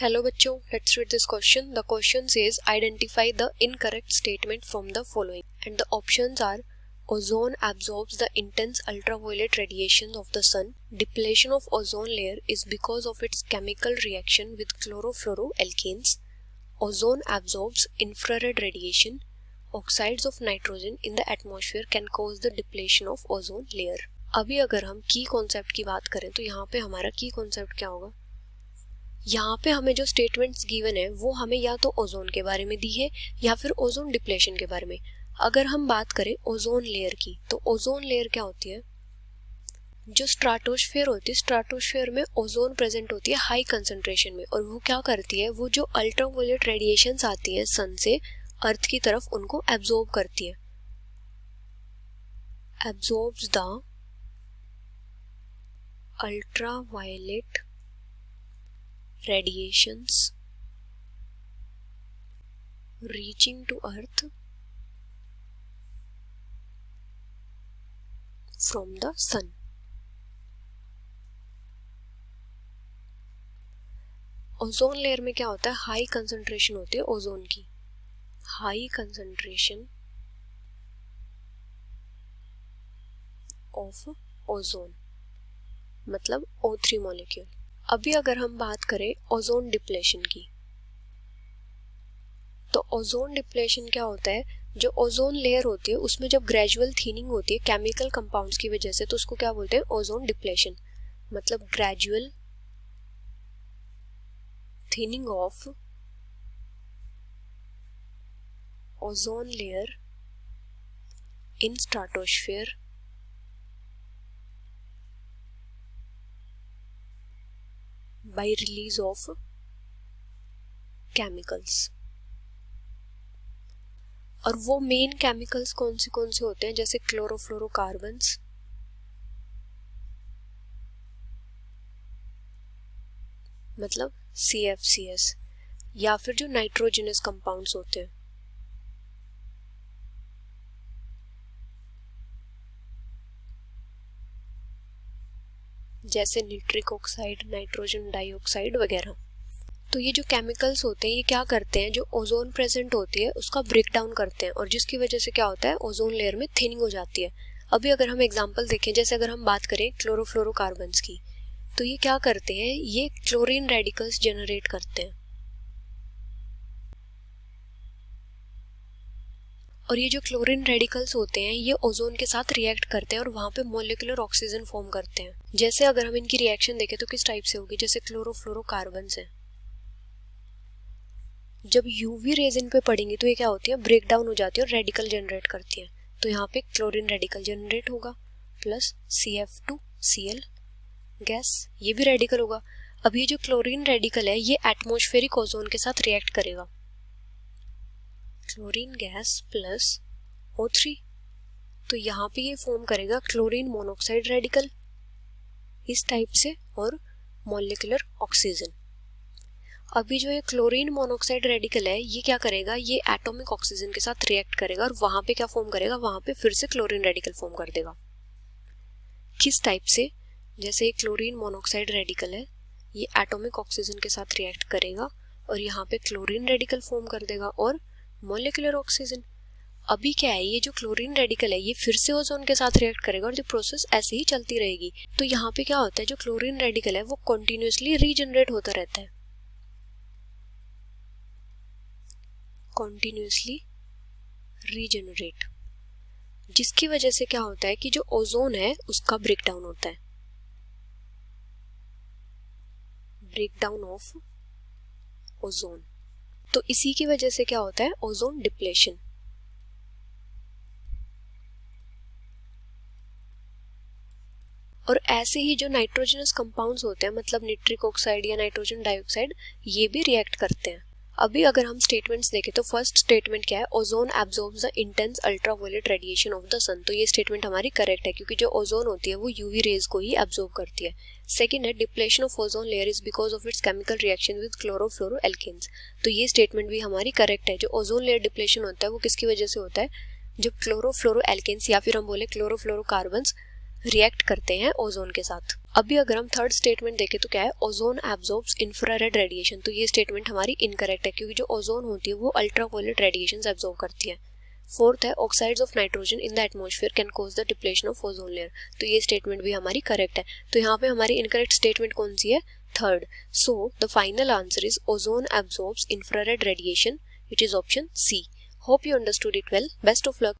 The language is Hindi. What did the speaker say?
Hello बच्चों, let's read this question. The question says identify the incorrect statement from the following and the options are ozone absorbs the intense ultraviolet radiation of the sun. Depletion of ozone layer is because of its chemical reaction with chlorofluoroalkanes. Ozone absorbs infrared radiation. Oxides of nitrogen in the atmosphere can cause the depletion of ozone layer. अभी अगर हम की कॉन्सेप्ट की बात करें तो यहाँ पे हमारा की कॉन्सेप्ट क्या होगा, यहाँ पे हमें जो स्टेटमेंट्स गिवन है वो हमें या तो ओजोन के बारे में दी है या फिर ओजोन डिप्लेशन के बारे में। अगर हम बात करें ओजोन लेयर की तो ओजोन लेयर क्या होती है, जो स्ट्राटोस्फेयर होती है, स्ट्राटोस्फेयर में ओजोन प्रेजेंट होती है हाई कंसंट्रेशन में, और वो क्या करती है, वो जो अल्ट्रावायलेट रेडिएशंस आती हैं सन से अर्थ की तरफ उनको एब्जॉर्ब करती है। Absorbs the ultraviolet radiations reaching to earth from the sun. Ozone layer में क्या होता है, हाई कंसंट्रेशन होती है ओजोन की, हाई कंसंट्रेशन ऑफ ओजोन मतलब O3 मॉलिक्यूल। अभी अगर हम बात करें ओजोन डिप्लेशन की तो ओजोन डिप्लेशन क्या होता है, जो ओजोन लेयर होती है उसमें जब ग्रेजुअल थीनिंग होती है केमिकल कंपाउंड्स की वजह से तो उसको क्या बोलते हैं, ओजोन डिप्लेशन। मतलब gradual thinning of ozone layer in stratosphere by release of chemicals। और वो मेन केमिकल्स कौन से होते हैं, जैसे क्लोरोफ्लोरोकार्बन्स, मतलब CFCS, या फिर जो नाइट्रोजनस कंपाउंड्स होते हैं जैसे निट्रिक ऑक्साइड, नाइट्रोजन डाइऑक्साइड वगैरह। तो ये जो केमिकल्स होते हैं ये क्या करते हैं, जो ओजोन प्रेजेंट होती है उसका ब्रेक डाउन करते हैं और जिसकी वजह से क्या होता है, ओजोन लेयर में थिनिंग हो जाती है। अभी अगर हम एग्जांपल देखें, जैसे अगर हम बात करें क्लोरोफ्लोरोकार्बन्स की तो ये क्या करते हैं, ये क्लोरीन रेडिकल्स जनरेट करते हैं और ये जो क्लोरीन रेडिकल्स होते हैं ये ओजोन के साथ रिएक्ट करते हैं और वहाँ पे मॉलिक्यूलर ऑक्सीजन फॉर्म करते हैं। जैसे अगर हम इनकी रिएक्शन देखें तो किस टाइप से होगी, जैसे क्लोरोफ्लोरोकार्बन्स है, जब यूवी रेज इन पे पड़ेंगी तो ये क्या होती है, ब्रेक डाउन हो जाती है और रेडिकल जनरेट करती है। तो यहाँ पे क्लोरीन रेडिकल जनरेट होगा प्लस CF2Cl गैस, ये भी रेडिकल होगा। अब ये जो क्लोरीन रेडिकल है ये एटमॉस्फेरिक ओजोन के साथ रिएक्ट करेगा, क्लोरीन गैस प्लस O3, तो यहाँ पे ये फॉर्म करेगा क्लोरीन मोनोऑक्साइड रेडिकल इस टाइप से और मॉलिक्यूलर ऑक्सीजन। अभी जो ये क्लोरीन मोनोऑक्साइड रेडिकल है ये क्या करेगा, ये एटॉमिक ऑक्सीजन के साथ रिएक्ट करेगा और वहां पे क्या फॉर्म करेगा, वहां पे फिर से क्लोरीन रेडिकल फॉर्म कर देगा। किस टाइप से, जैसे ये क्लोरीन मोनोऑक्साइड रेडिकल है ये एटॉमिक ऑक्सीजन के साथ रिएक्ट करेगा और यहाँ पे क्लोरीन रेडिकल फॉर्म कर देगा और मॉलिक्यूलर ऑक्सीजन। अभी क्या है, ये जो क्लोरीन रेडिकल है ये फिर से ओजोन के साथ रिएक्ट करेगा और जो प्रोसेस ऐसे ही चलती रहेगी। तो यहाँ पे क्या होता है, जो क्लोरीन रेडिकल है वो कॉन्टिन्यूसली रीजनरेट होता रहता है, कॉन्टिन्यूसली रीजनरेट, जिसकी वजह से क्या होता है कि जो ओजोन है उसका ब्रेक डाउन होता है, ब्रेक डाउन ऑफ ओजोन। तो इसी की वजह से क्या होता है, ओजोन डिप्लेशन। और ऐसे ही जो नाइट्रोजनस कंपाउंड्स होते हैं मतलब निट्रिक ऑक्साइड या नाइट्रोजन डाइऑक्साइड ये भी रिएक्ट करते हैं। अभी अगर हम स्टेटमेंट्स देखें तो फर्स्ट स्टेटमेंट क्या है, ozone absorbs the intense ultraviolet radiation of the sun, तो ये स्टेटमेंट हमारी करेक्ट है क्योंकि जो ओजोन होती है वो यूवी रेज को ही एब्जॉर्ब करती है। सेकंड है, depletion of ozone layer is because of its chemical reaction with chlorofluoroalkanes, तो ये स्टेटमेंट भी हमारी करेक्ट है। जो ओजोन लेयर डिप्लेशन होता है वो किसकी वजह से होता है, जब क्लोरोफ्लोरोएल्केन्स या फिर हम बोले क्लोरोफ्लोरोकार्बन्स रिएक्ट करते हैं ओजोन के साथ। अभी अगर हम थर्ड स्टेटमेंट देखें तो क्या है, ओजोन एब्जॉर्ब्स इंफ्रारेड रेडिएशन, तो ये स्टेटमेंट हमारी इनकरेक्ट है क्योंकि जो ओजोन होती है वो अल्ट्रावायलेट रेडिएशंस एब्जॉर्ब करती है। फोर्थ है, oxides of nitrogen in the atmosphere can cause the depletion of ozone layer, तो ये स्टेटमेंट भी हमारी करेक्ट है। तो यहाँ पे हमारी इनकरेक्ट स्टेटमेंट कौन सी है, third. So the final answer is ozone absorbs infrared radiation, which is option C. Hope you understood it well. Best of luck.